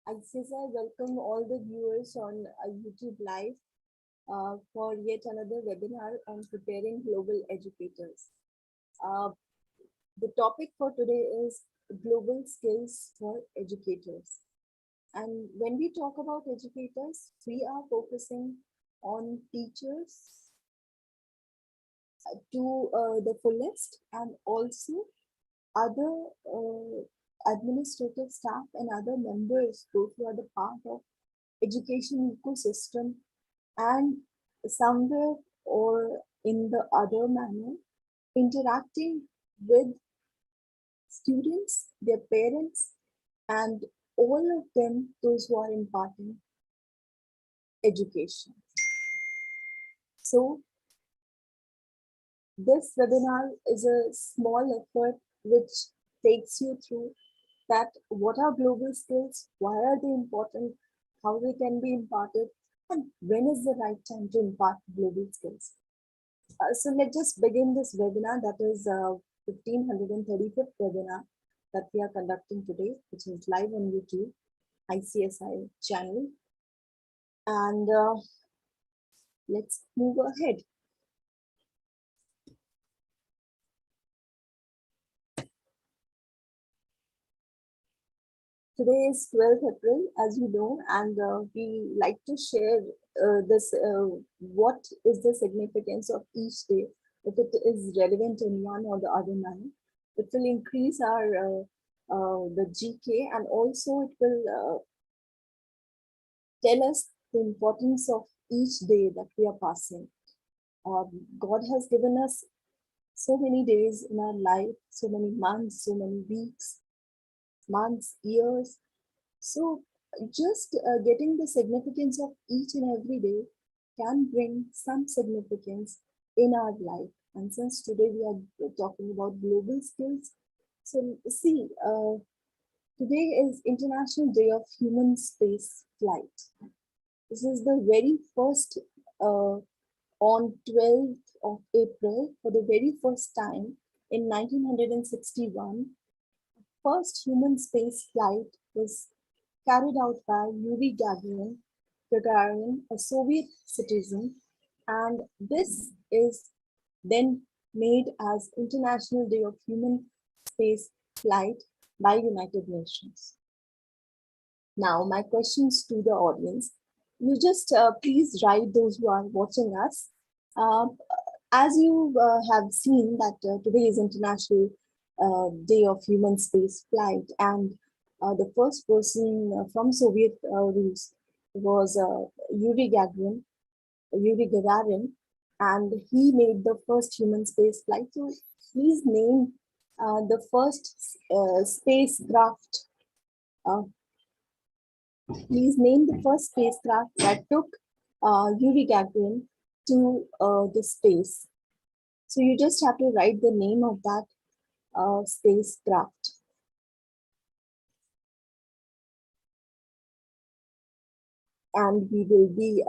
I welcome all the viewers on YouTube Live for yet another webinar on preparing global educators. Uh, the topic for today is global skills for educators. And when we talk about educators, we are focusing on teachers to the fullest and also other administrative staff and other members, those who are the part of education ecosystem and somewhere or in the other manner interacting with students, their parents, and all of them, those who are imparting education. So this webinar is a small effort which takes you through that what are global skills, why are they important, how they can be imparted, and when is the right time to impart global skills. So let's just begin this webinar, that is 1535th webinar that we are conducting today, which is live on YouTube, ICSI channel. And let's move ahead. Today is 12th April, as you know, and we like to share what is the significance of each day, if it is relevant in one or the other manner. It will increase our the GK, and also it will tell us the importance of each day that we are passing. God has given us so many days in our life, so many months, so many weeks, months, years. So just getting the significance of each and every day can bring some significance in our life. And since today we are talking about global skills, so see, today is International Day of Human Space Flight. This is the very first on 12th of April, for the very first time in 1961, first human space flight was carried out by Yuri Gagarin, a Soviet citizen, and this is then made as International Day of Human Space Flight by United Nations. Now, my questions to the audience. You just please write, those who are watching us. Uh, as you have seen that today is International Day of Human Space Flight, and the first person from Soviet Rus was Yuri Gagarin, and he made the first human space flight. So please name the first spacecraft. Uh, Please name the first spacecraft that took Yuri Gagarin to the space. So you just have to write the name of that spacecraft. And we will be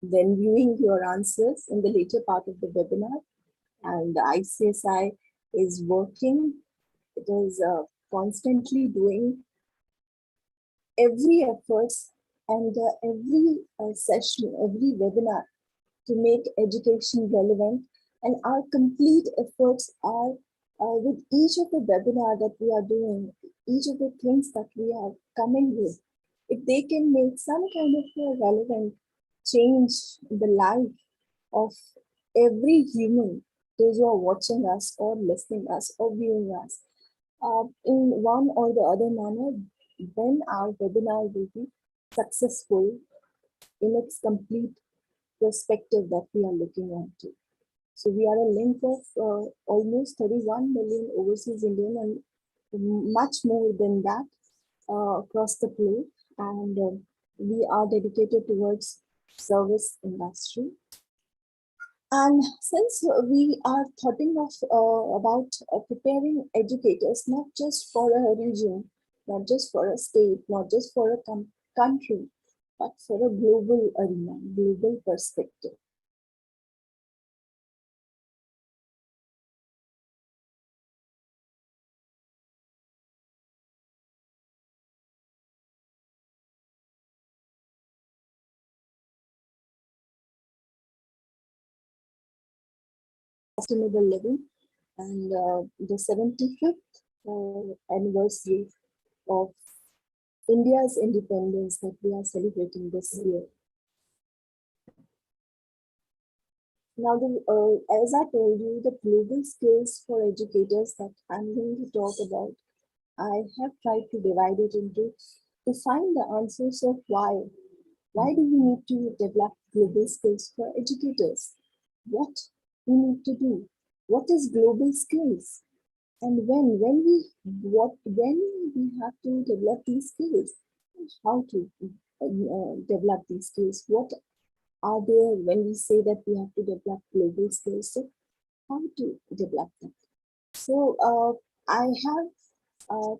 then viewing your answers in the later part of the webinar. And the ICSI is working. It is constantly doing every efforts and every session, every webinar to make education relevant. And our complete efforts are with each of the webinar that we are doing, each of the things that we are coming with, if they can make some kind of a relevant change in the life of every human, those who are watching us or listening us or viewing us, in one or the other manner, then our webinar will be successful in its complete perspective that we are looking onto. So we are a link of almost 31 million overseas Indian and much more than that across the globe. And we are dedicated towards service industry. And since we are talking of about preparing educators, not just for a region, not just for a state, not just for a country, but for a global arena, global perspective. sustainable living, and the 75th anniversary of India's independence that we are celebrating this year. Now, as I told you, the global skills for educators that I'm going to talk about, I have tried to divide it into to find the answers of why. Why do we need to develop global skills for educators? What we need to do? What is global skills? And when we have to develop these skills, how to develop these skills? What are there when we say that we have to develop global skills? So how to develop them? So I have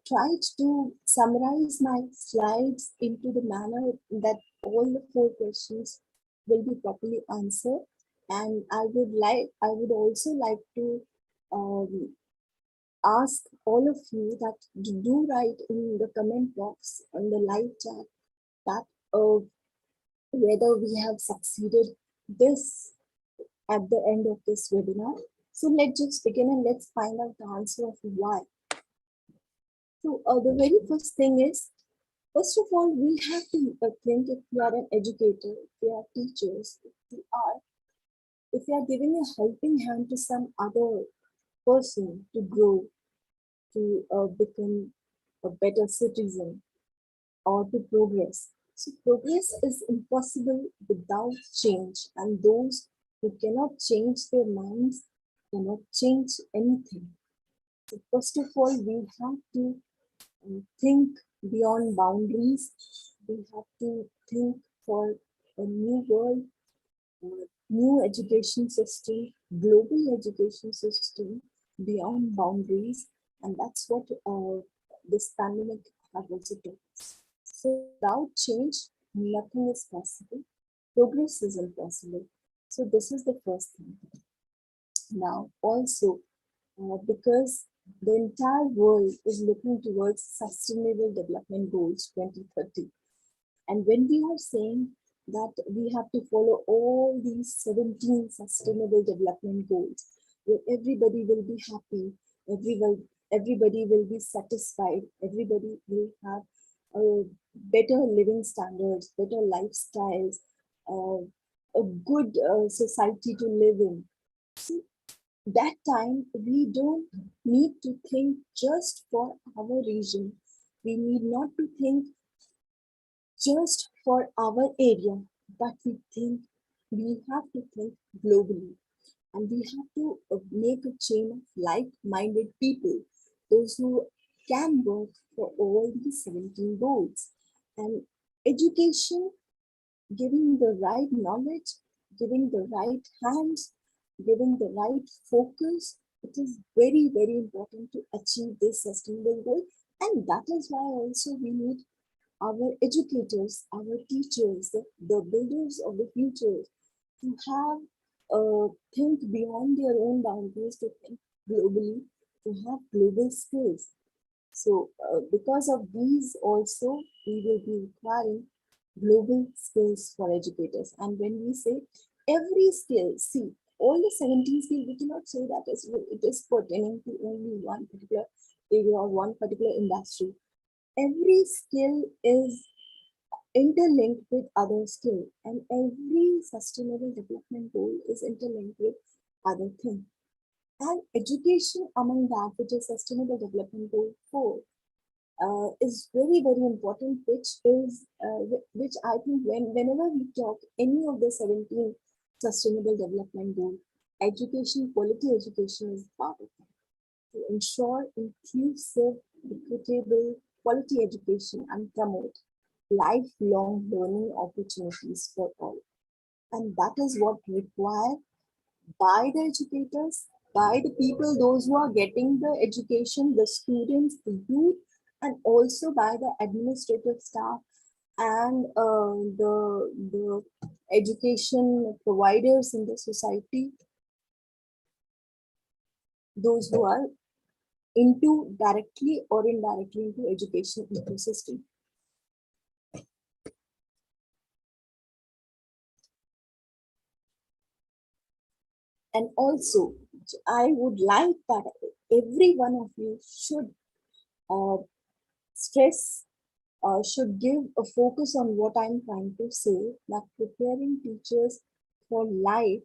tried to summarize my slides into the manner that all the four questions will be properly answered. And I would also like to um, ask all of you that do write in the comment box on the live chat that whether we have succeeded this at the end of this webinar. So let's just begin and let's find out the answer of why. So the very first thing is, first of all, we have to think if we are an educator, if we are teachers, if we are giving a helping hand to some other person to grow, to become a better citizen or to progress. So progress is impossible without change, and those who cannot change their minds cannot change anything. So first of all, we have to think beyond boundaries. We have to think for a new world, new education system, global education system beyond boundaries, and that's what this pandemic has also taught us. So without change, nothing is possible. Progress is impossible. So this is the first thing. Now, also, because the entire world is looking towards Sustainable Development Goals 2030. And when we are saying that we have to follow all these 17 Sustainable Development Goals, where everybody will be happy, everybody will be satisfied, everybody will have better living standards, better lifestyles, uh, a good society to live in. See, that time we don't need to think just for our region. We need not to think just for our area, but we have to think globally, and we have to make a chain of like-minded people, those who can work for all these 17 goals. And education, giving the right knowledge, giving the right hands, giving the right focus, it is very, very important to achieve this sustainable goal. And that is why also we need our educators, our teachers, the builders of the future to have think beyond their own boundaries, to think globally, to have global skills. So because of these also, we will be requiring global skills for educators. And when we say every skill, see, all the 17 skills, we cannot say that it is pertaining to only one particular area or one particular industry. Every skill is interlinked with other skill, and every sustainable development goal is interlinked with other thing. And education among that, which is sustainable development goal 4, is very, very important, which I think whenever we talk any of the 17 sustainable development goals, education, quality education is part of it. To ensure inclusive, equitable, quality education and promote lifelong learning opportunities for all. And that is what required by the educators, by the people, those who are getting the education, the students, the youth, and also by the administrative staff and the education providers in the society, those who are into directly or indirectly into education ecosystem. And also I would like that every one of you should uh, stress, should give a focus on what I'm trying to say, that preparing teachers for life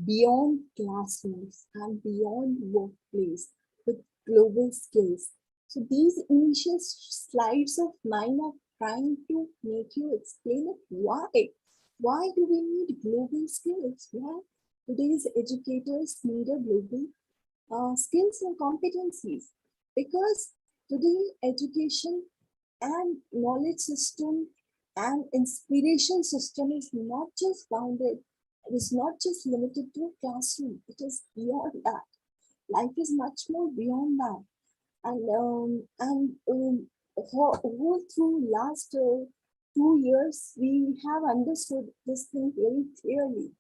beyond classrooms and beyond workplace with global skills. So these initial slides of mine are trying to make you explain it why. Why do we need global skills? Why today's educators need a global skills and competencies? Because today education and knowledge system and inspiration system is not just bounded, it is not just limited to a classroom, it is beyond that. Life is much more beyond that. And whole through last 2 years we have understood this thing very clearly.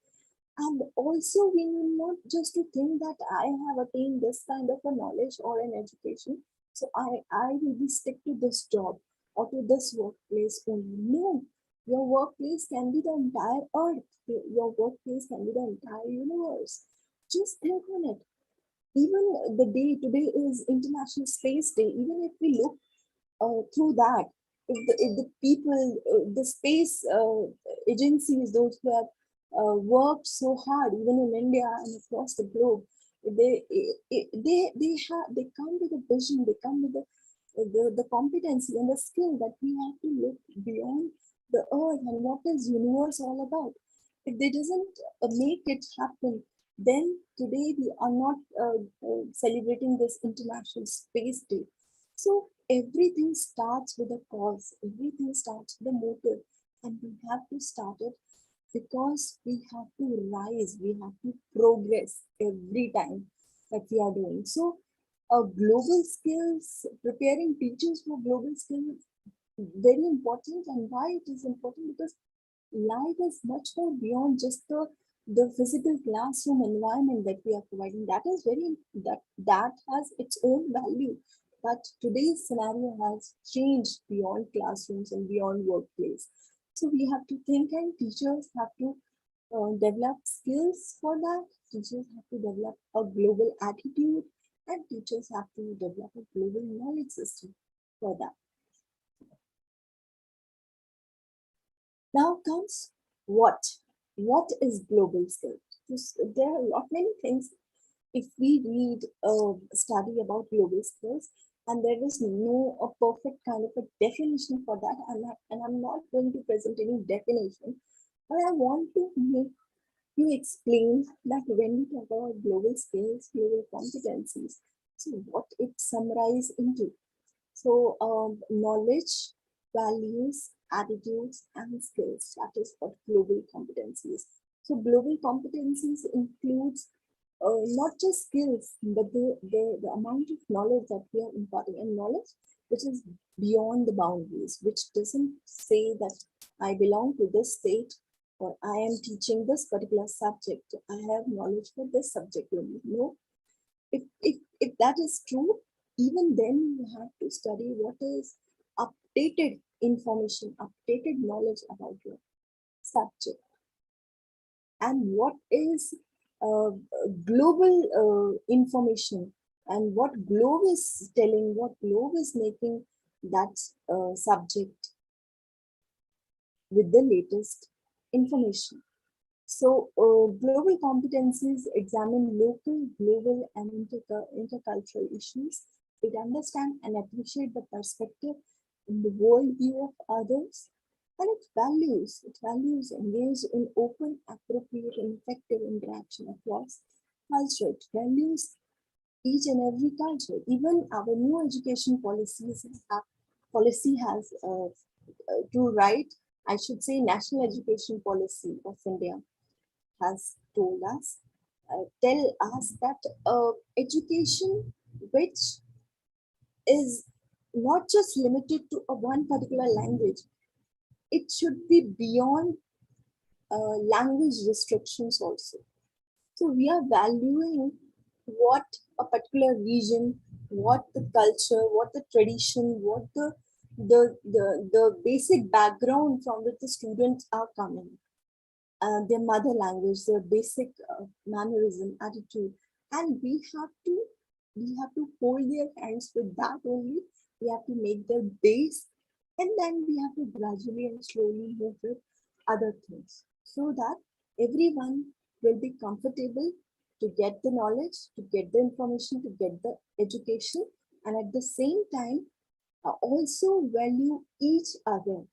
And also, we need not just to think that I have attained this kind of a knowledge or an education, so I will be stick to this job or to this workplace only. No, your workplace can be the entire earth. Your workplace can be the entire universe. Just think on it. Even the day today is International Space Day. Even if we look through that, if the people, the space agencies, those who have worked so hard, even in India and across the globe, they come with a vision, they come with the competency and the skill that we have to look beyond the earth and what is universe all about. If they doesn't make it happen, then today we are not celebrating this International Space Day. So everything starts with a cause, everything starts with a motive, and we have to start it because we have to rise, we have to progress every time that we are doing. So, global skills, preparing teachers for global skills, very important. And why it is important? Because life is much more beyond just the physical classroom environment that we are providing. That is very that has its own value, but today's scenario has changed beyond classrooms and beyond workplace. So we have to think, and teachers have to develop skills for that. Teachers have to develop a global attitude, and teachers have to develop a global knowledge system for that. Now comes what? What is global skills? There are a lot many things. If we read a study about global skills, and there is no a perfect kind of a definition for that, and I'm not going to present any definition, but I want to make you explain that when we talk about global skills, global competencies, so what it summarizes into. So, knowledge, values, attitudes, and skills. That is what global competencies. So, global competencies includes not just skills, but the amount of knowledge that we are imparting, and knowledge which is beyond the boundaries, which doesn't say that I belong to this state or I am teaching this particular subject. I have knowledge for this subject only. No, if that is true, even then you have to study what is updated information, updated knowledge about your subject, and what is global information, and what globe is telling, what globe is making that subject with the latest information. So, global competencies examine local, global, and intercultural issues. It understands and appreciates the perspective in the worldview of others, and it values engage in open, appropriate, and effective interaction across culture. It values each and every culture. Even our new education policy has to write. I should say, National Education Policy of India has told us, tell us that education which is not just limited to a one particular language, it should be beyond language restrictions also. So we are valuing what a particular region, what the culture, what the tradition, what the basic background from which the students are coming, their mother language, their basic mannerism, attitude, and we have to hold their hands with that only. We have to make their base, and then we have to gradually and slowly move with other things, so that everyone will be comfortable to get the knowledge, to get the information, to get the education, and at the same time also value each other,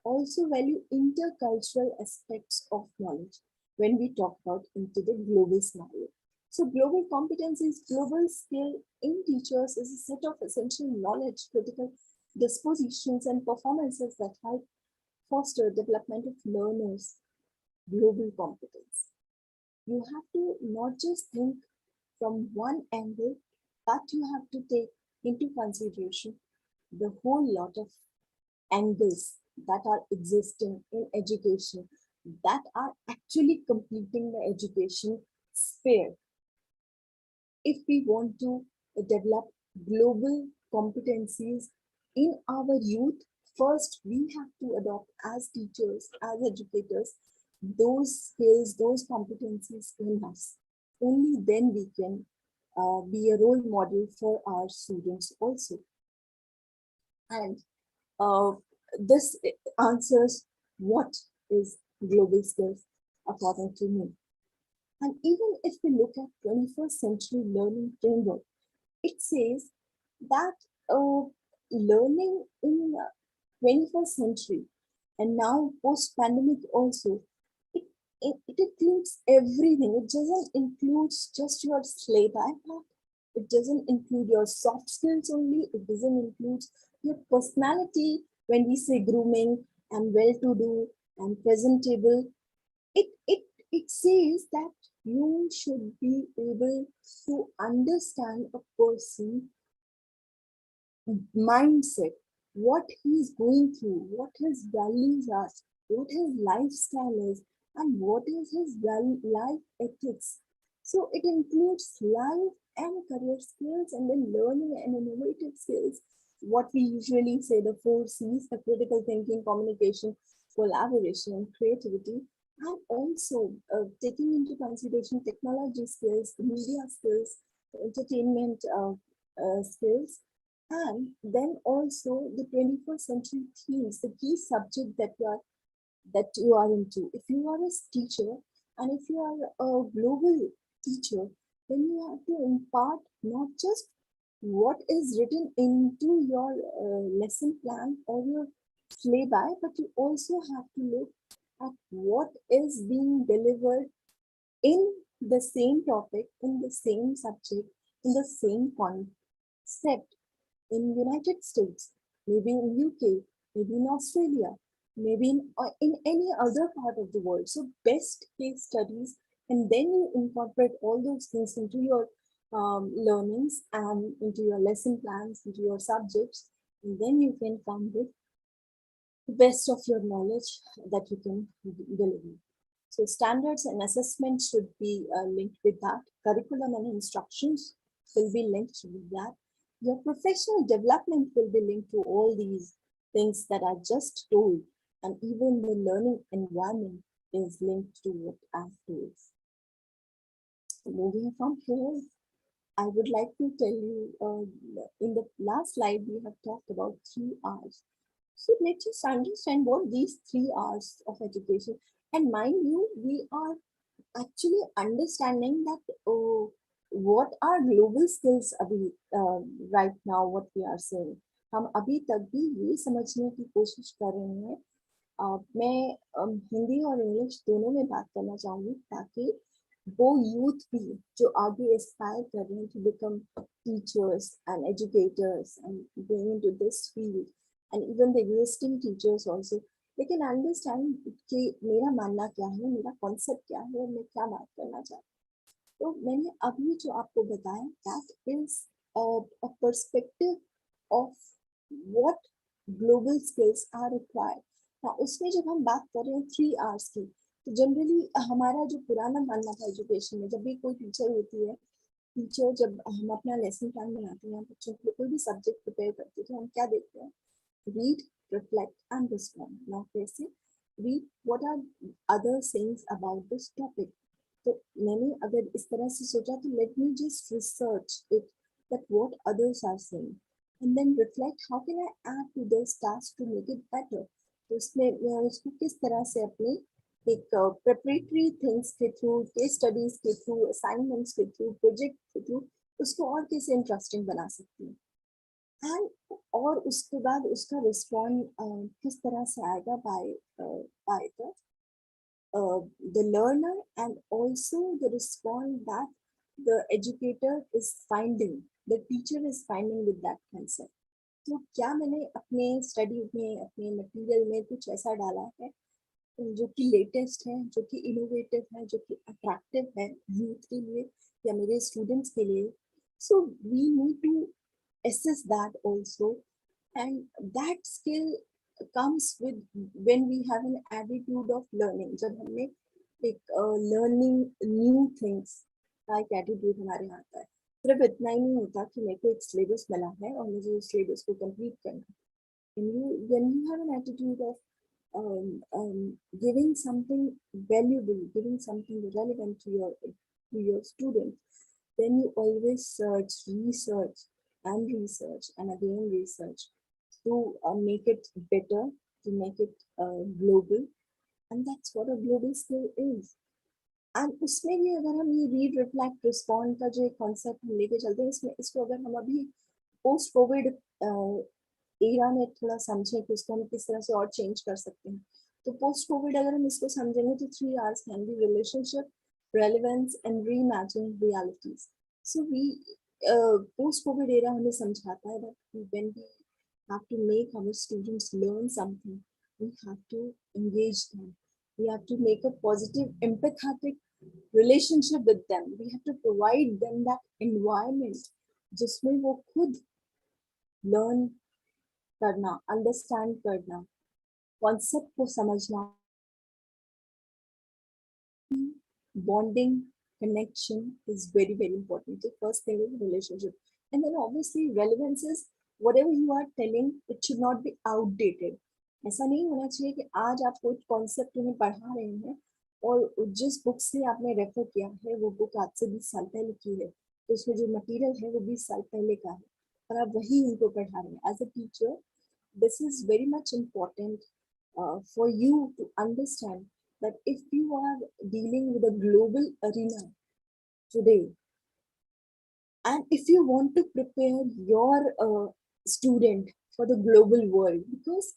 also value intercultural aspects of knowledge when we talk about into the global scenario. So global competencies, global skill in teachers is a set of essential knowledge, critical dispositions and performances that help foster development of learners' global competence. You have to not just think from one angle, but you have to take into consideration the whole lot of angles that are existing in education, that are actually completing the education sphere. If we want to develop global competencies in our youth, first we have to adopt as teachers, as educators, those skills, those competencies in us. Only then we can be a role model for our students also. And uh, this answers what is global skills according to me. And even if we look at 21st century learning framework, it says that learning in 21st century and now post pandemic also, it includes everything. It doesn't include just your slay by part. It doesn't include your soft skills only. It doesn't include your personality. When we say grooming and well to do and presentable, it says that you should be able to understand a person mindset, what he's going through, what his values are, what his lifestyle is, and what is his life ethics. So it includes life and career skills, and then learning and innovative skills. What we usually say the 4 C's: the critical thinking, communication, collaboration, and creativity. And also taking into consideration technology skills, the media skills, the entertainment skills, and then also the 21st century themes, the key subject that you are into. If you are a teacher and if you are a global teacher, then you have to impart not just what is written into your lesson plan or your flyby, but you also have to look at what is being delivered in the same topic, in the same subject, in the same concept in United States, maybe in UK, maybe in Australia, maybe in any other part of the world. So best case studies, and then you incorporate all those things into your learnings and into your lesson plans, into your subjects, and then you can come with the best of your knowledge that you can deliver. So standards and assessments should be linked with that. Curriculum and instructions will be linked with that. Your professional development will be linked to all these things that I just told. And even the learning environment is linked to what I've told. Moving from here, I would like to tell you, in the last slide, we have talked about 3 R's. So let's just understand what these 3 R's of education. And mind you, we are actually understanding that what are global skills अभी right now what we are saying. हम अभी तक भी ये समझने की कोशिश कर रहे हैं. मैं हिंदी और इंग्लिश दोनों में बात करना चाहूँगी ताकि वो यूथ भी जो आगे एस्पायर कर रहे हैं to become teachers and educators and going into this field, and even the existing teachers also, they can understand कि मेरा मानना क्या है, मेरा कॉन्सेप्ट क्या है और मैं क्या बात करना चाहती हूँ. तो मैंने अभी जो आपको बताया, that is a perspective of what global skills are required. हाँ, उसमें जब हम बात कर रहे हैं 3 R's की, तो जनरली हमारा जो पुराना मानना था एजुकेशन में, जब भी कोई टीचर होती है, टीचर जब हम अपना लेसन प्लान बनाते हैं, बच्चों के लिए कोई भी सब्जेक्ट प्रिपेयर करते हैं, तो हम क्या देखते हैं? Read, reflect, and respond. Now, कैसे? Read what are other sayings about this topic. तो मैंने अगर इस तरह से सोचा तो let me just research it that what others are saying and then reflect how can I add to this task to make it better. तो उसमें मैं उसको किस तरह से अपने एक प्रिपरेटरी थिंग्स के थ्रू, केस स्टडीज के थ्रू, असाइनमेंट्स के थ्रू, प्रोजेक्ट के थ्रू उसको और कैसे इंटरेस्टिंग बना सकती हूँ। एंड और उसके बाद उसका रिस्पॉन्ड किस तरह से आएगा bye the learner and also the response that the educator is finding, the teacher is finding with that concept. तो क्या मैंने अपने स्टडी में, अपने मटेरियल में कुछ ऐसा डाला है जो कि लेटेस्ट है, जो कि इनोवेटिव है, जो कि अट्रैक्टिव है यूथ के लिए या मेरे स्टूडेंट्स के लिए। So we need to assess that also, and that skill comes with when we have an attitude of learning। जब हमने एक learning new things का एक attitude हमारे यहाँ आता है, सिर्फ इतना ही नहीं होता कि मेरे को एक सिलेबस मिला है और मुझे उस सिलेबस को कंप्लीट करना है। When you have an attitude of giving something valuable, giving something relevant to your student, then you always research and again research to make it better, to make it global, and that's what a global skill is। And उसमें भी अगर हम ये read reflect respond का जो एक concept हम लेके चलते हैं, इसमें इसको अगर हम अभी पोस्ट कोविड एरा में थोड़ा समझें कि उसको हम किस तरह से और चेंज कर सकते हैं, तो पोस्ट कोविड अगर हम इसको समझेंगे तो 3 R's can be relationship, relevance and reimagining realities। So we post COVID era हमें समझाता है that when we have to make our students learn something, we have to engage them, we have to make a positive empathetic relationship with them, we have to provide them that environment जिसमें वो खुद learn करना, understand करना, concept को समझना, bonding, connection is very very important। The first thing is relationship, and then obviously relevance is whatever you are telling, it should not be outdated। ऐसा नहीं होना चाहिए कि आज आप कोई कॉन्सेप्ट उन्हें पढ़ा रहे हैं और जिस बुक से आपने रेफर किया है वो बुक आज से 20 साल पहले की है, तो उसमें जो मटेरियल है वो 20 साल पहले का है और आप वही उनको पढ़ा रहे हैं। As a teacher this is very much important for you to understand that if you are dealing with a global arena today, and if you want to prepare your student for the global world, because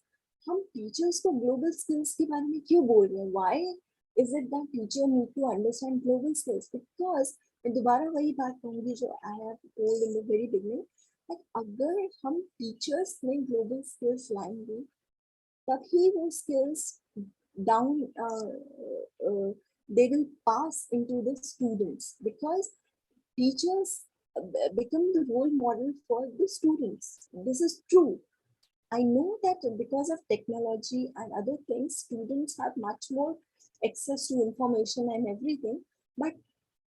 हम teachers को global skills के बारे में क्यों बोल रहे हैं? Why is it that teacher need to understand global skills? Because मैं दोबारा वही बात कहूँगी जो I have told in the very beginning, that अगर हम teachers में global skills लाएंगे तभी वो skills down they will pass into the students, because teachers become the role model for the students. This is true. I know that because of technology and other things, students have much more access to information and everything, but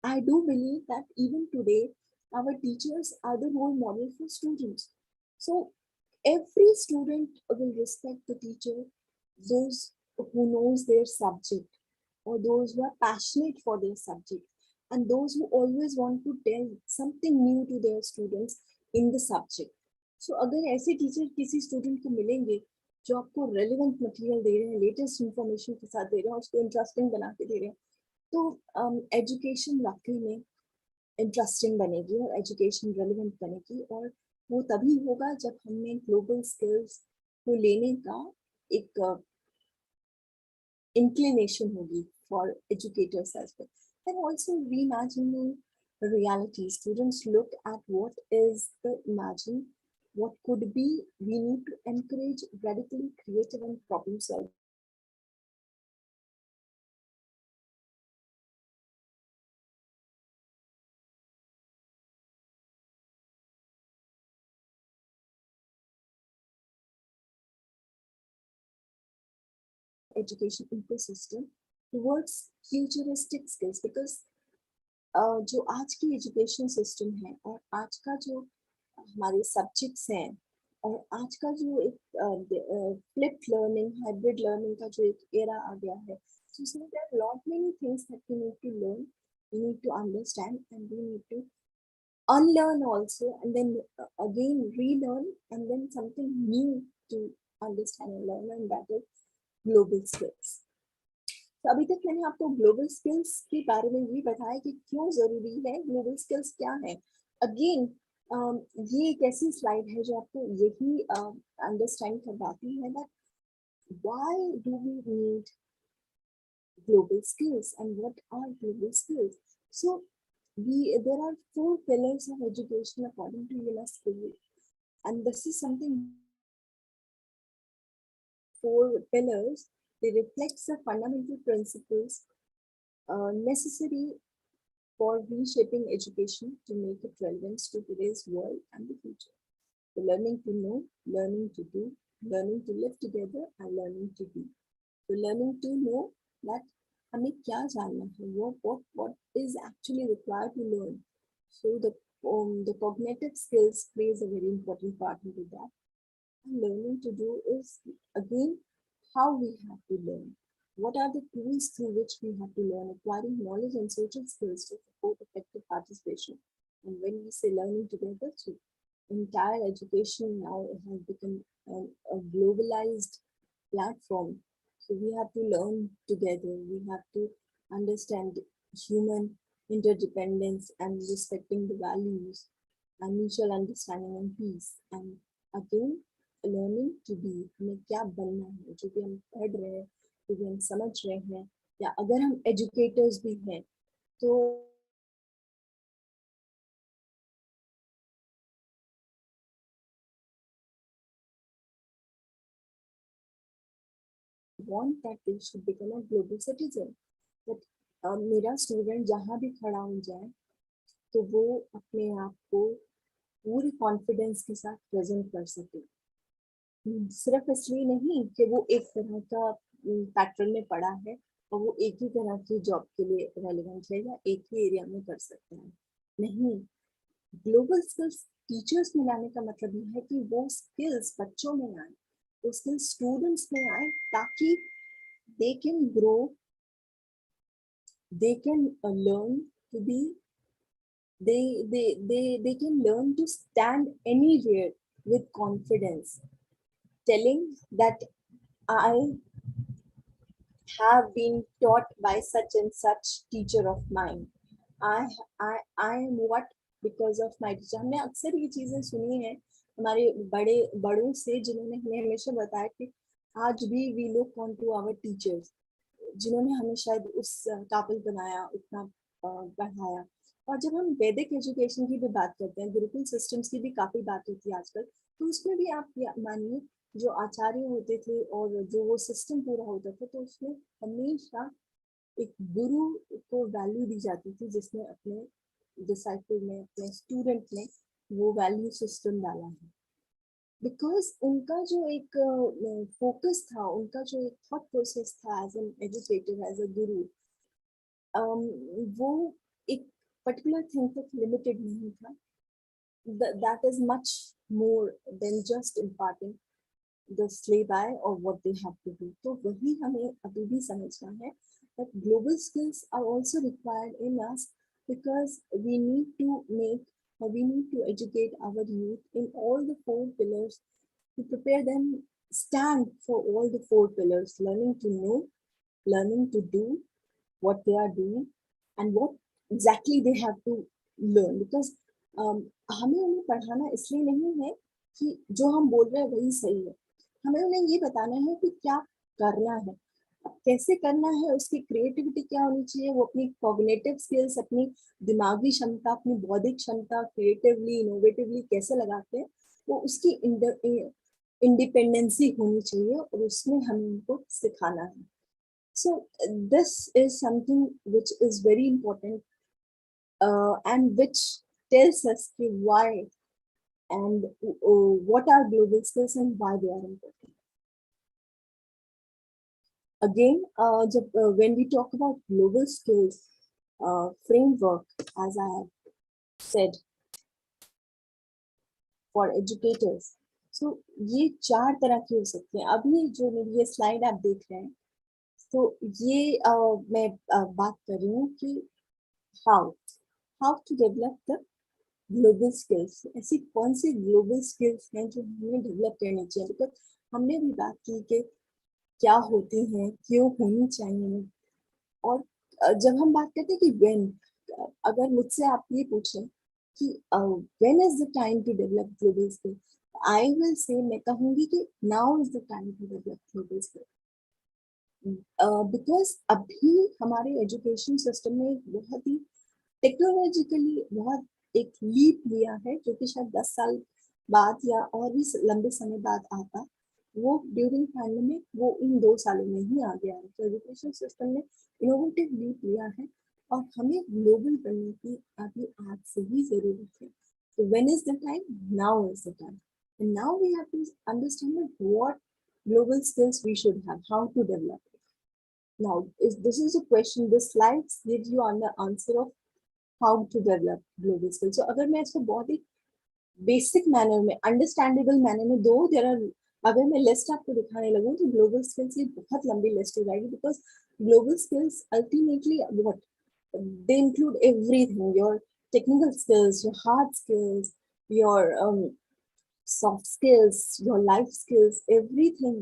I do believe that even today, our teachers are the role model for students. So every student will respect the teacher, those who knows their subject or those who are passionate for their subject, and those who always want to tell something new to their students in the subject। So अगर ऐसे teacher किसी student को मिलेंगे जो आपको relevant material दे रहे हैं, latest information के साथ दे रहे हैं, उसको इंटरेस्टिंग बना के दे रहे हैं, तो एजुकेशन वाकई में इंटरेस्टिंग बनेगी और एजुकेशन रेलिवेंट बनेगी, और वो तभी होगा जब हमें ग्लोबल स्किल्स को लेने का एक inclination hogi for educators as well। And also reimagining reality, students look at what is the imagine, what could be, we need to encourage radically creative and problem solving। education ecosystem towards futuristic skills, because जो आज की education system है और आज का जो हमारे subjects हैं और आज का जो एक फ्लिप्ड लर्निंग, हाइब्रिड लर्निंग का जो एक एरा आ गया है, so उसमें there are lot many things that we need to learn We need to understand and we need to unlearn also, and then again relearn, and then something new to understand and learn, and that is global skills. तो अभी तक मैंने आपको global skills के बारे में ये बताया कि क्यों जरूरी है, ग्लोबल स्किल्स क्या है. अगेन ये एक ऐसी स्लाइड है जो आपको यही अंडरस्टैंड करवाती है that why do we need global skills and what are global skills. So there are 4 pillars of education according to UNESCO, and this is something. 4 pillars, they reflect the fundamental principles necessary for reshaping education to make it relevant to today's world and the future. So learning to know, learning to do, learning to live together, and learning to be. So learning to know that हमें क्या जानना है, what is actually required to learn. So the cognitive skills plays a very important part into that. And learning to do is again how we have to learn. What are the tools through which we have to learn, acquiring knowledge and social skills to support effective participation. And when we say learning together, so entire education now has become a globalized platform. So we have to learn together. We have to understand human interdependence and respecting the values and mutual understanding and peace. And again, learning to be, हमें क्या बनना है, जो भी हम पढ़ रहे हैं, जो भी हम समझ रहे हैं, या अगर हम एजुकेटर्स भी हैं तो want that they should become a global citizen. That मेरा स्टूडेंट जहाँ भी खड़ा हो जाए तो वो अपने आप को पूरी कॉन्फिडेंस के साथ प्रेजेंट कर सके. सिर्फ इसलिए नहीं कि वो एक तरह का पैटर्न में पड़ा है और वो एक ही तरह की जॉब के लिए रेलिवेंट है या एक ही एरिया में कर सकता है. नहीं, ग्लोबल स्किल्स टीचर्स में लाने का मतलब ये है कि वो स्किल्स बच्चों में आए, वो स्किल्स स्टूडेंट्स में आए, ताकि they can grow, they can learn to be, they can learn to stand anywhere with confidence, telling that I have been taught by such and such teacher of mine. I I am what because of my teacher. हमने अक्सर ये चीजें सुनी है हमारे बड़ों से, जिन्होंने हमें हमेशा बताया कि आज भी we look on to our teachers, जिन्होंने हमें शायद उस काबिल बनाया, उतना पढ़ाया. और जब हम वैदिक एजुकेशन की भी बात करते हैं, गुरुकुल सिस्टम्स की भी काफी बात होती है आजकल, तो उसमें भी आप मानिए जो आचार्य होते थे और जो वो सिस्टम पूरा होता था, तो उसमें हमेशा एक गुरु को वैल्यू दी जाती थी, जिसने अपने डिसाइपल में, अपने स्टूडेंट में वो वैल्यू सिस्टम डाला है. बिकॉज उनका जो एक फोकस था, उनका जो एक थॉट प्रोसेस था as an educator, as a guru, वो एक पर्टिकुलर थिंग तक लिमिटेड नहीं था. that is much more than just imparting the syllabi or what they have to do. तो वही हमें अभी भी समझना है that global skills are also required in us, because we need to make, or we need to educate our youth in all the 4 pillars, to prepare them stand for all the 4 pillars: learning to know, learning to do what they are doing, and what exactly they have to learn. Because हमें उन्हें पढ़ाना इसलिए नहीं है कि जो हम बोल रहे हैं वही सही है, हमें उन्हें ये बताना है कि क्या करना है, कैसे करना है, उसकी क्रिएटिविटी क्या होनी चाहिए, वो अपनी कॉग्निटिव स्किल्स, अपनी दिमागी क्षमता, अपनी बौद्धिक क्षमता क्रिएटिवली, इनोवेटिवली कैसे लगाते हैं, वो उसकी इंडिपेंडेंसी होनी चाहिए, और उसमें हम उनको सिखाना है. So this is something which is very important, and which tells us why and what are global skills and why they are important. Again, when we talk about global skills framework, as I have said, for educators, so ये 4 तरह के हो सकते हैं. अभी जो मेरी ये स्लाइड आप देख रहे हैं, तो ये मैं बात कर रही हूँ कि how to develop the global skills. ऐसी कौन सी ग्लोबल स्किल्स हैं जो हमें डेवलप करनी चाहिए? बिकॉज हमने भी बात की कि क्या होती हैं, क्यों होनी चाहिए। और जब हम बात करते हैं कि व्हेन, अगर मुझसे आप ये पूछें कि when is the time to develop global skill, I will say, मैं कहूंगी कि now is the time to develop global skill. Because अभी हमारे एजुकेशन सिस्टम ने बहुत ही टेक्नोलॉजिकली बहुत एक लीप लिया है, जो कि शायद 10 साल बाद या और भी लंबे समय बाद आता, वो ड्यूरिंग पैंडेमिक वो इन 2 सालों में ही आ गया है। तो एजुकेशन सिस्टम ने इनोवेटिव लीप लिया है और हमें ग्लोबल बनने की अभी आज से ही जरूरत है। तो when is the time? Now is the time. And now we have to understand what global skills we should have, how to develop it. Now, if this is a question, this slides gives you an answer of how to develop global skills. So अगर मैं इसको बहुत ही basic manner में, understandable manner में दो, there are, अगर मैं list आपको दिखाने लगूं तो ग्लोबल स्किल्स की बहुत लंबी लिस्ट हो जाएगी। Because global skills ultimately what they include everything: your technical skills, your hard skills, your soft skills, your life skills, everything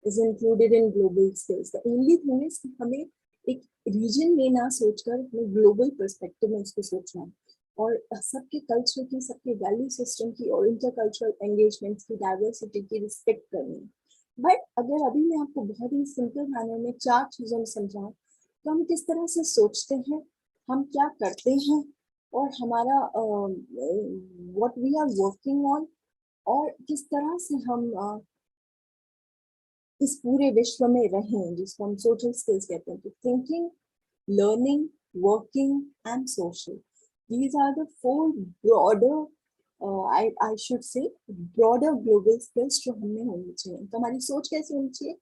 is included in global skills. The only thing is कि हमें एक reason में ना सोचकर हमें global perspective में उसको सोचना है, और सबके कल्चर की, सबके वैल्यू सिस्टम की और इंटरकल्चरल एंगेजमेंट्स की, डाइवर्सिटी की रिस्पेक्ट करनी है। बट अगर अभी मैं आपको बहुत ही सिंपल मैनर में 4 चीजों में समझाऊं, तो हम किस तरह से सोचते हैं, हम क्या करते हैं, और हमारा what we are working on, और किस तरह से हम इस पूरे विश्व में रहें, जिसको हम सोशल स्किल्स कहते हैं। तो thinking, learning, working, and social. These are the four broader, I should say, broader global skills जो हमें होनी चाहिए। तो हमारी सोच कैसे होनी चाहिए?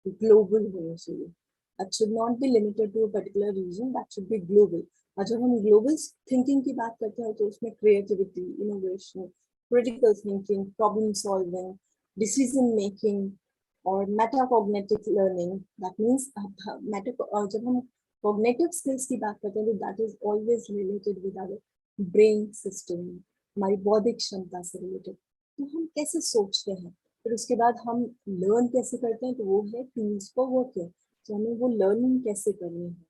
ग्लोबल होनी चाहिए। That should not be limited to a particular region, that should be global. और जब हम ग्लोबल थिंकिंग की बात करते हैं तो उसमें creativity, innovation, critical thinking, problem solving, decision making और मेटाकॉग्निटिव लर्निंग। दैट मीन्स जब हम कॉग्निटिव स्किल्स की बात करते हैं तो that is always related with our brain system, हमारी बौद्धिक क्षमता से रिलेटेड। तो हम कैसे सोचते हैं, फिर उसके बाद हम लर्न कैसे करते हैं, तो वो है टूल्स फॉर वर्किंग। तो हमें वो लर्निंग कैसे करनी है,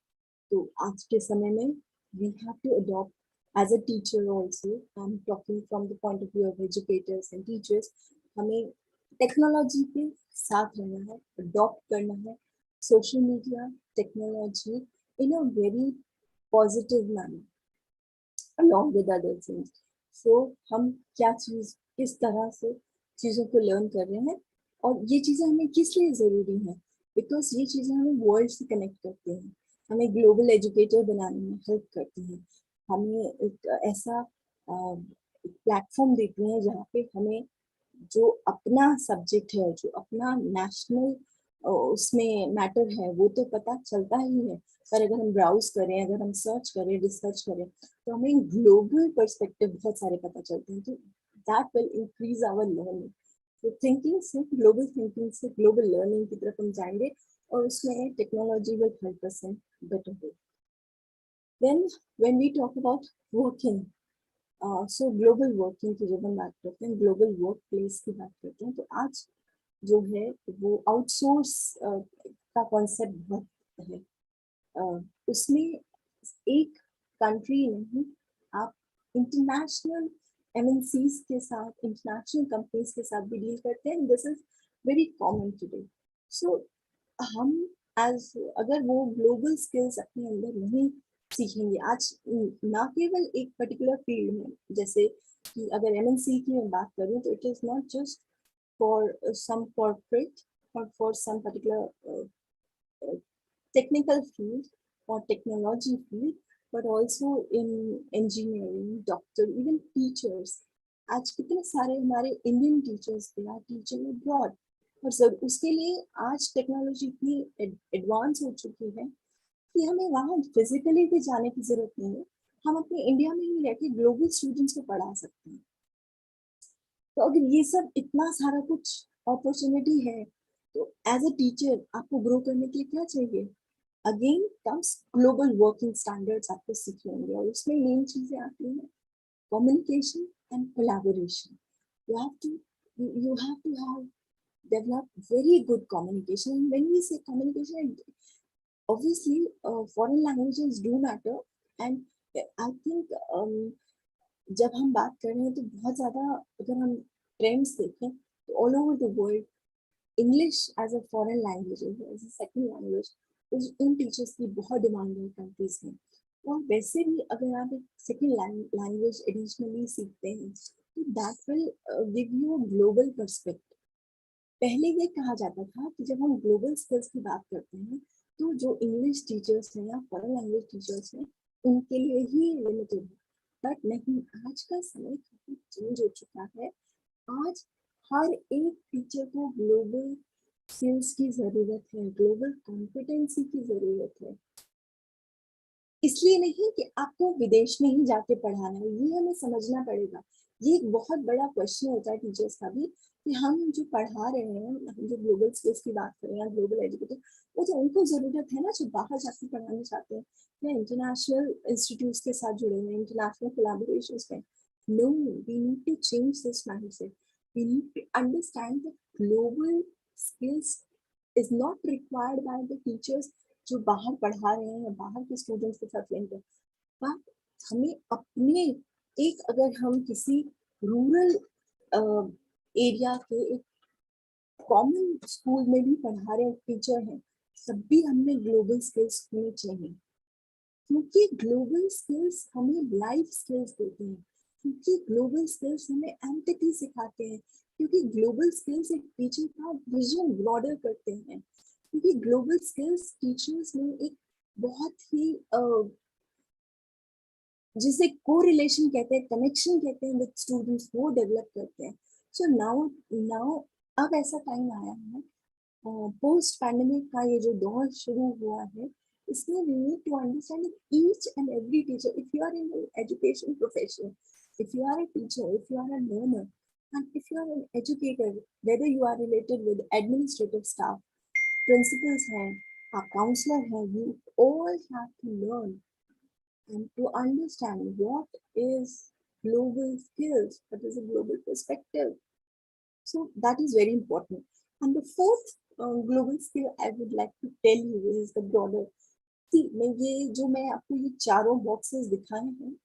तो आज के समय में we have to adopt as a teacher also, I am talking from the point of view of educators and teachers, हमें टेक्नोलॉजी के साथ रहना है, अडॉप्ट करना है social media, technology in a very positive manner along with other things. So हम क्या चीज, किस तरह से चीजों को लर्न कर रहे हैं, और ये चीजें हमें किस लिए जरूरी हैं? बिकॉज ये चीजें हमें वर्ल्ड से कनेक्ट करते हैं, हमें ग्लोबल एजुकेटर बनाने में हेल्प करती हैं, हमें एक ऐसा प्लेटफॉर्म देती हैं जहाँ पे हमें जो अपना सब्जेक्ट है, जो अपना नेशनल उसमें मैटर है, वो तो पता चलता ही है, पर अगर हम ब्राउज करें, अगर हम सर्च करें, रिसर्च करें, तो हमें ग्लोबल पर्सपेक्टिव बहुत सारे पता चलते हैं। तो that will increase our learning. तो थिंकिंग से, ग्लोबल थिंकिंग से ग्लोबल लर्निंग की तरफ हम जाएंगे, और उसमें technology will help us in better way. Then when we talk about working, so global working की जब हम बात करते हैं, ग्लोबल वर्क प्लेस की बात करते हैं, तो आज जो है वो आउटसोर्स का कॉन्सेप्ट बहुत है। उसमें एक कंट्री नहीं, आप इंटरनेशनल एमएनसीज के साथ, इंटरनेशनल कंपनीज के साथ भी डील करते हैं। This is very common today. So हम एज, अगर वो ग्लोबल स्किल्स अपने अंदर नहीं सीखेंगे आज, ना केवल एक पर्टिकुलर फील्ड में, जैसे कि अगर एमएनसी की मैं बात करूं, तो it is not just for some corporate or for some particular technical field or technology field, but also in engineering, doctor, even teachers. आज कितने सारे हमारे इंडियन टीचर्स थे आर टीचिंग अब्रॉड, और सर उसके लिए आज टेक्नोलॉजी इतनी एडवांस हो चुकी है कि हमें वहाँ फिजिकली भी जाने की जरूरत नहीं है, हम अपने इंडिया में ही रहकर ग्लोबल स्टूडेंट्स को पढ़ा सकते हैं। तो अगर ये सब इतना सारा कुछ अपॉर्चुनिटी है, तो एज अ टीचर आपको ग्रो करने के लिए क्या चाहिए? Again comes global working standards आपको सीखने होंगे और उसमें मेन चीजें आती हैं communication and collaboration. You have to you have to have develop very good communication. And when we say communication, obviously foreign languages do matter. And I think जब हम बात कर रहे हैं तो बहुत ज़्यादा अगर हम ट्रेंड्स देखें तो all over the world English as a foreign language as a second language उन टीचर्स की बहुत डिमांड है कंट्रीज में। और वैसे भी अगर आप एक सेकंड लैंग्वेज एडिशनली सीखते हैं तो that will give you a global perspective. पहले ये कहा जाता था कि जब हम ग्लोबल स्किल्स की बात करते हैं तो जो इंग्लिश टीचर्स हैं या फॉरेन लैंग्वेज टीचर्स हैं उनके लिए ही लिमिटेड है। बट नहीं, आज का समय काफी चेंज हो चुका है। आज हर एक टीचर को ग्लोबल स्किल्स की जरूरत है, ग्लोबल कॉम्पिटेंसी की जरूरत है। इसलिए नहीं कि आपको विदेश में ही जाके पढ़ाना है, ये हमें समझना पड़ेगा। ये एक बहुत बड़ा क्वेश्चन होता है टीचर्स का भी कि हम जो पढ़ा रहे हैं, हम जो ग्लोबल स्किल्स की बात कर रहे हैं, ग्लोबल एजुकेटर, वो तो उनको जरूरत है ना जो बाहर जाके पढ़ाना चाहते हैं या इंटरनेशनल इंस्टीट्यूट्स के साथ जुड़े हुए हैं, इंटरनेशनल कोलैबोरेशंस में। No, we need to change this mindset. We need to understand that global skills is not required by the teachers जो बाहर पढ़ा रहे हैं या बाहर के स्टूडेंट्स के साथ लिंक है। बट हमें अपने एक, अगर हम किसी रूरल एरिया के एक कॉमन स्कूल में भी पढ़ा रहे टीचर हैं, तब भी हमें ग्लोबल स्किल्स होनी चाहिए। क्योंकि ग्लोबल स्किल्स हमें लाइफ स्किल्स देते हैं, क्योंकि ग्लोबल स्किल्स हमें एम्पैथी सिखाते हैं, क्योंकि ग्लोबल स्किल्स एक टीचर का विजन ब्रॉडर करते हैं, क्योंकि ग्लोबल स्किल्स टीचर्स में एक बहुत ही जिसे को रिलेशन कहते हैं, कनेक्शन कहते हैं विद स्टूडेंट्स, वो डेवलप करते हैं। सो नाउ नाउ अब ऐसा टाइम आया है, पोस्ट पैंडेमिक का ये जो दौर शुरू हुआ है, इसमें we need to understand that each and every teacher, if you are in the education profession, if you are a teacher, if you are a learner, and if you are an educator, whether you are related with administrative staff, principals हैं, आप counselor हैं, you all have to learn and to understand what is global skills, what is a global perspective. So that is very important. And the fourth global skill I would like to tell you is the broader. See, मैं आपको ये चारों boxes दिखाए हैं,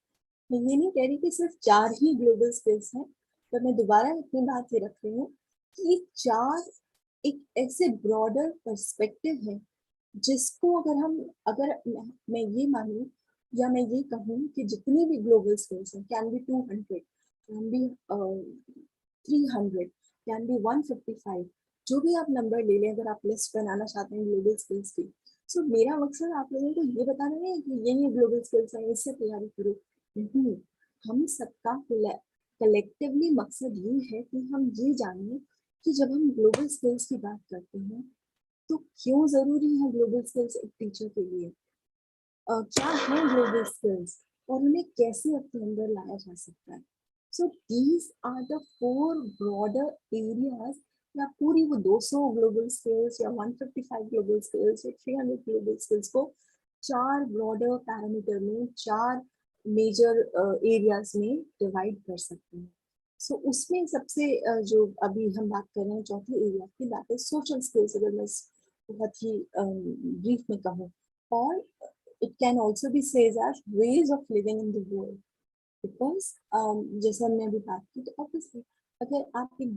मैं ये नहीं कह रही कि सिर्फ 4 ही ग्लोबल स्किल्स हैं, पर मैं दोबारा अपनी बात ये रख रही हूँ कि ये 4 एक ऐसे ब्रॉडर पर्सपेक्टिव है जिसको अगर मैं ये मानूं या मैं ये कहूँ कि जितनी भी ग्लोबल स्किल्स हैं, can be 200, can be 300, can be 155, जो भी आप नंबर ले लें, अगर आप लिस्ट बनाना चाहते हैं ग्लोबल स्किल्स की। सो मेरा मकसद आप लोगों को ये बताना नहीं है कि ये ग्लोबल स्किल्स हैं, इससे तैयारी करो। नहीं, हम सबका कलेक्टिवली मकसद ये है कि हम ये जानें कि जब हम ग्लोबल स्किल्स की बात करते हैं तो क्यों जरूरी है ग्लोबल स्किल्स एक टीचर के लिए, क्या है ग्लोबल स्किल्स और उन्हें कैसे अपने अंदर लाया जा सकता है। So these are the 4 broader areas, या पूरी वो 200 ग्लोबल स्किल्स या 155 ग्लोबल स्किल्स या 300 ग्लोबल स्किल्स को 4 ब्रॉडर पैरामीटर में, 4 मेजर एरियाज में डिवाइड कर सकते हैं। सो उसमें सबसे जो अभी हम बात कर रहे हैं चौथे एरिया की, दैट इज सोशल स्किल्स, अगर मैं बहुत ही ब्रीफ में कहूँ। और it can also be said as ways of living in the world, because जैसे हमने अभी बात की, तो obviously अगर आप एक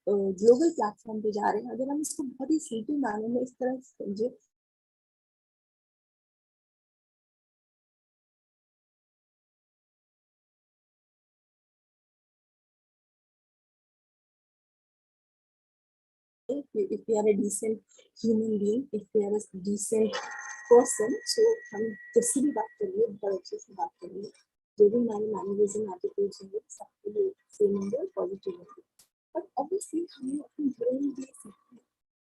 ग्लोबल प्लेटफॉर्म पे जा रहे हैं, अगर हम इसको बहुत ही सिंपल माने में इस तरह से समझे, if we are a decent human being, if we are a decent person, so हम किसी भी बात करिए, बहुत अच्छे से बात करिए, जो भी हमारे मैनरिज्म एटीट्यूड्स हैं सबके लिए सेम होंगे और पॉजिटिव होंगे। बट ऑब्वियसली हमें अपनी जर्नी भी सीखना है।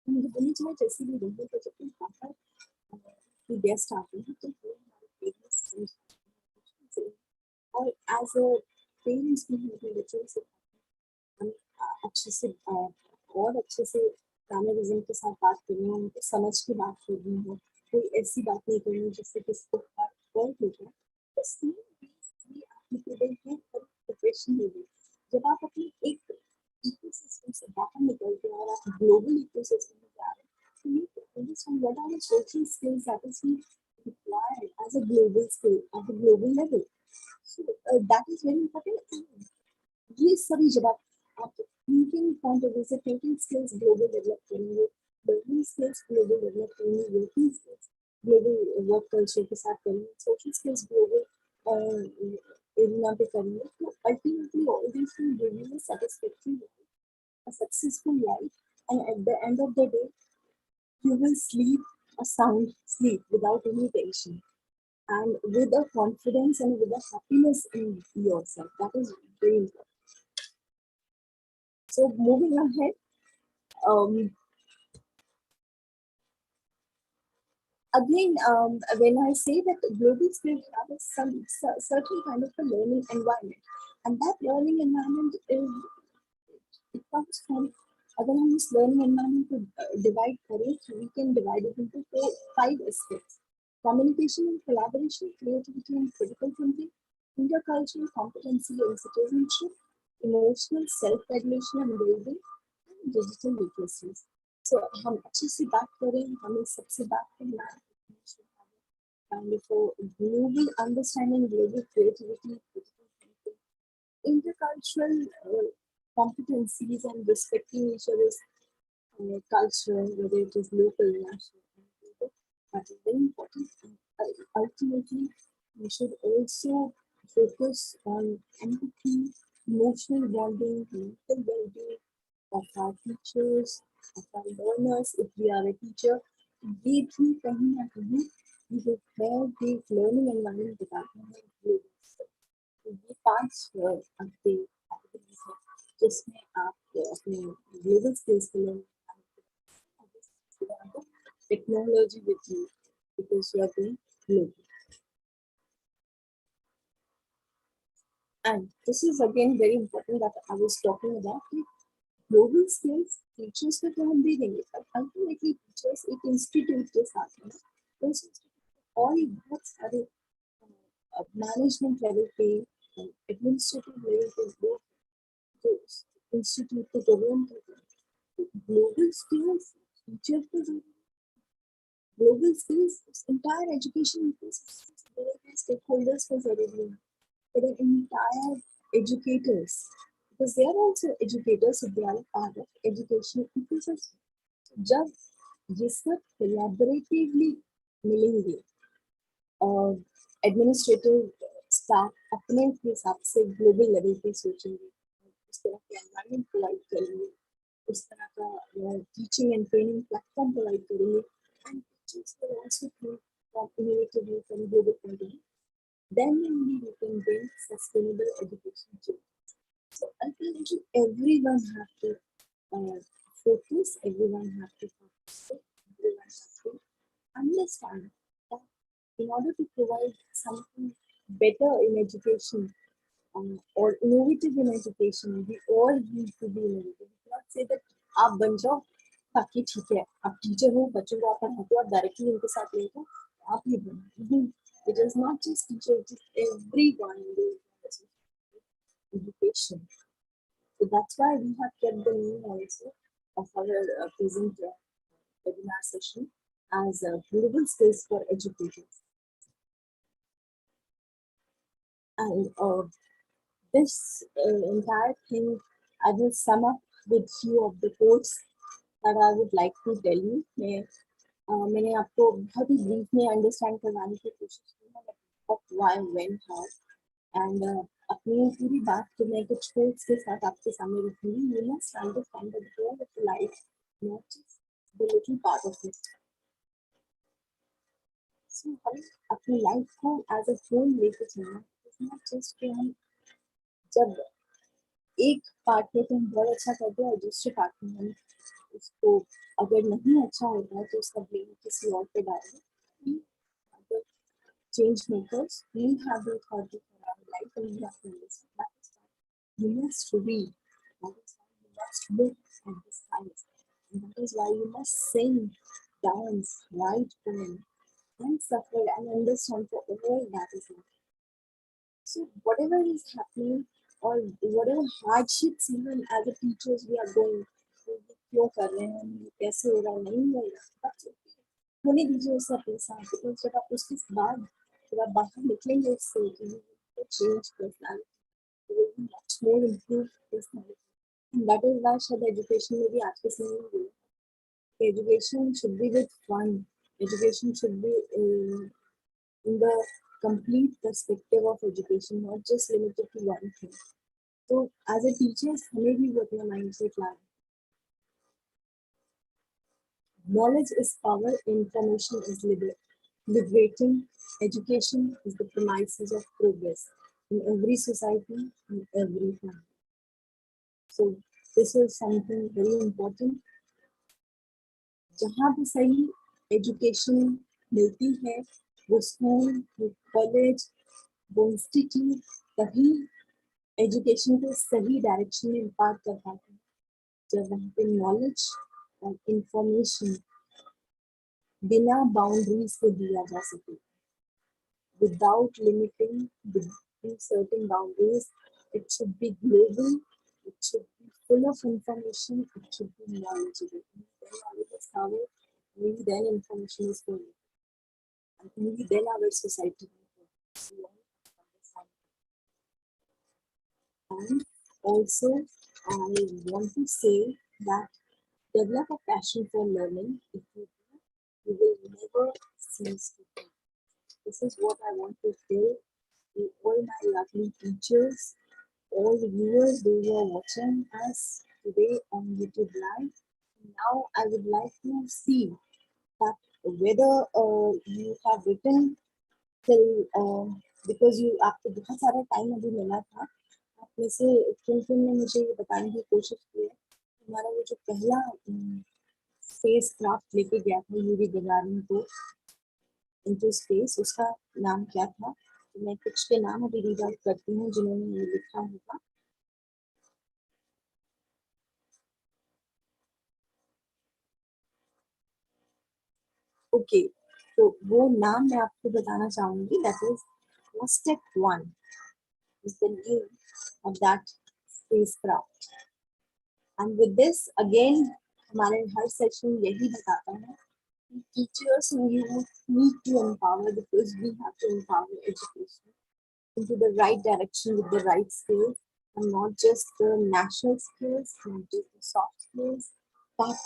हम दुनिया में जैसे भी रहेंगे, तो जब हम बाहर कोई गेस्ट आते हैं तो वो हमारे पेरेंट्स समझते हैं, और एज अ पेरेंट्स भी हम अपने बच्चों से हम अच्छे से और अच्छे से मैनरिज्म के साथ बात करनी है, उनको समझ के बात करनी है। कोई ऐसी बात नहीं करनी जिससे किसी को हर्ट हो जाए। तो सेम भी एप्लीकेबल है फॉर प्रोफेशनल भी। जब आप अपने एक इकोसिस्टम से बाहर निकलते हैं और आप ग्लोबल इकोसिस्टम में जा रहे हैं, तो you need to understand what are the social skills that is required as a global skill at a global level. So that is very important. ये सभी जब आप थिंकिंग पॉइंट ऑफ व्यू से थिंकिंग स्किल्स ग्लोबल डेवलप करेंगे, learning skills global develop करेंगे, working skills global work culture के साथ करेंगे, सोशल स्किल्स ग्लोबल एरिया पे करेंगे, तो ultimately all this will give you a satisfactory life, a successful life, and at the end of the day you will sleep a sound sleep without any tension and with a confidence and with a happiness in yourself. That is very important. So moving ahead, again, when I say that global skills have some certain kind of a learning environment, and that learning environment is, it comes from, अगर हम इस learning environment को divide करें, so we can divide it into five aspects: communication and collaboration, creativity and critical thinking, intercultural competency and citizenship, emotional self-regulation and well-being, and digital literacy. So हम अच्छे से बात करें, हमें सबसे बात करना है and for global understanding, global creativity, critical thinking, intercultural competencies and respecting each other's culture, whether it is local, national, and global. That is very important. And ultimately, we should also focus on empathy, emotional bonding, mental well-being of our teachers, of our learners. If we are a teacher, ये भी कहीं ना कहीं we will have this learning environment बताते हैं global. तो ये 5 आपके categories हैं जिसमें आप अपने global skills को learn technology with you because you are doing global. And this is again very important that I was talking about. Global skills teachers को तो हम दे देंगे, पर अल्टीमेटली टीचर्स एक इंस्टीट्यूट के साथ में उस और बहुत सारे मैनेजमेंट लेवल पे, एडमिनिस्ट्रेटिव लेवल पे लोग जो इंस्टीट्यूट को गवर्न करते हैं, ग्लोबल स्किल्स टीचर को जो global skills entire education stakeholders को जरूरी है, for the entire educators, because they are also educators, so they are a part of educational ecosystem. जब ये सब collaboratively मिलेंगे और एडमिनिस्ट्रेटिव स्टाफ अपने हिसाब से ग्लोबल लेवल पे सोचेंगे, उस तरह के एनवायरनमेंट प्रोवाइड करेंगे, उस तरह का teaching and training platform provide करेंगे, and teachers will also think from innovatively from global point of view, then only we can bring sustainable education change. So ultimately, everyone have to focus, everyone have to participate, everyone have to understand that in order to provide something better in education or innovative in education, we all need to be innovative. We cannot say that आप बन जाओ ताकि ठीक है, आप teacher हो, बच्चों को आप पढ़ाते हो, आप डायरेक्टली उनके साथ ले जाओ, आप ही बनो. It is not just teachers, it is everyone in the education. So that's why we have kept the name also of our present webinar session as Global Skills for Educators. And this entire thing, I will sum up with few of the quotes that I would like to tell you. मैंने आपको बहुत ही brief में understand करवाने की कोशिश की है, why, when, how, and अपनी पूरी बात को मैं कुछ कोट्स के साथ आपके सामने रखूंगी. You must understand the whole of life, not just the little part of it. So हमें अपनी लाइफ को एज अ होल लेके चलना, नॉट जस्ट कि हम जब एक पार्ट में तुम बहुत अच्छा करते हो और दूसरे पार्ट में हम उसको अगर नहीं अच्छा होता है तो उसका ब्लेम किसी और पे डालें. Change makers, we have the authority for our life and we have to understand that is why you must read, that is why you must look at the skies, and that is why you must sing, dance, write poem, and suffer and understand for all that is happening. So whatever is happening or whatever hardships even as a teachers we are going, क्यों कर रहे हैं हम, कैसे हो रहा है, नहीं हो रहा, that's okay. होने दीजिए उसे अपने साथ, because जब आप उसके बाद जब आप बाहर निकलेंगे उससे तो you will change personality, you will be much more improved personality. And that is why शायद education में भी आज के समय में बोला, education should be with fun, education should be in the complete perspective of education, not just limited to one thing. So as a teacher, हमें भी वो अपना mindset लाना. Knowledge is power, information is liberating, education is the premises of progress in every society, in every family. So this is something very important. जहाँ भी सही education मिलती है, वो स्कूल, वो कॉलेज, वो इंस्टीट्यूट, तभी एजुकेशन को सही डायरेक्शन में इम्पार्ट कर पाते हैं, जब वहाँ पे नॉलेज और इंफॉर्मेशन बिना बाउंड्रीज को दिया जा सके, without limiting within certain boundaries. It should be global, it should be full of information, it should be knowledgeable. Then knowledge is power, only then information is full, and only then our society will grow. And also, I want to say that develop a passion for learning. If you do, you will never cease to learn. This is what I want to tell to all my lovely teachers, all the viewers who are watching us today on YouTube Live. Now, I would like to see that whether you have written till because you आपको बहुत सारा time अभी मिला था, आप में से किन ने मुझे ये बताने की कोशिश की है हमारा वो जो पहला स्पेस क्राफ्ट लेके गया था यूरी गगारिन को इनटू स्पेस, उसका नाम क्या था? तो मैं कुछ के नाम अभी रीड आउट करती हूँ जिन्होंने ये लिखा होगा. ओके, तो वो नाम मैं आपको बताना चाहूंगी. That is Vostok 1 is the name of that spacecraft. And with this again हमारे हर सेशन यही बताता है कि teachers you need to empower, because we have to empower education into the right direction with the right skills, and not just the national skills, not just the soft skills, but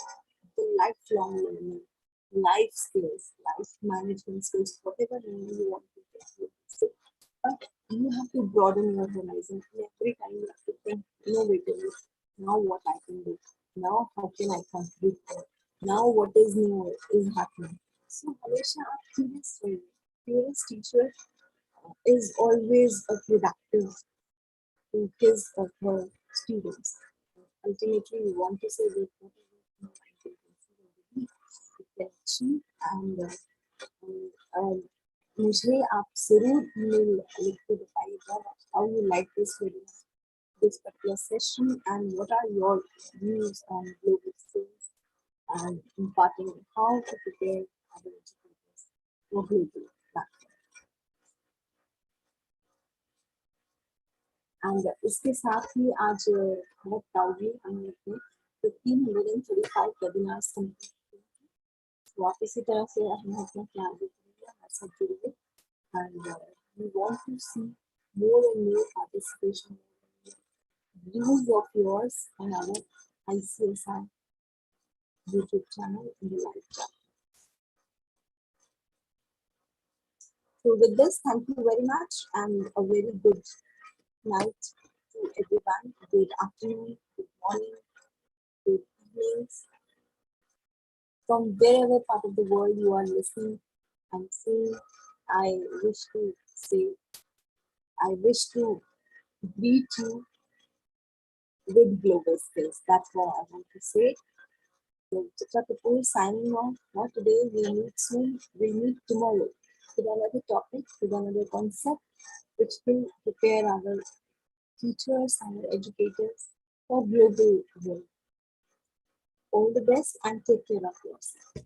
the lifelong learning, life skills, life management skills, whatever name you want to get. So, but you have to broaden your horizon. Every time you have to think innovatively. Now what I can do? Now how can I contribute more? Now what is new is happening? So हमेशा आप curious रहिए. Curious teacher is always a productive to his or her students. Ultimately, we want to say that can achieve, and मुझे आप जरूर email लिख के बताइएगा how you like this video, this particular session, and what are your views on global skills and imparting how to prepare our educators for global platform. And इसके साथ ही आज बहुत प्राउडली हमने अपने 1535 वेबिनार्स कंप्लीट किए. तो आप इसी तरह से हमें अपना प्यार देते रहिए, हमारे साथ जुड़िए, and we want to see more and more participation, views of yours on our ICSI YouTube channel in the live chat. So with this, thank you very much and a very good night to everyone. Good afternoon, good morning, good evenings. From wherever part of the world you are listening and seeing, I wish to say, I wish to greet you with global skills. That's what I want to say. So, Chitra Kapoor signing off for today. We'll meet soon. We'll meet tomorrow with another topic, with another concept, which will prepare our teachers, our educators for global world. All the best and take care of yourself.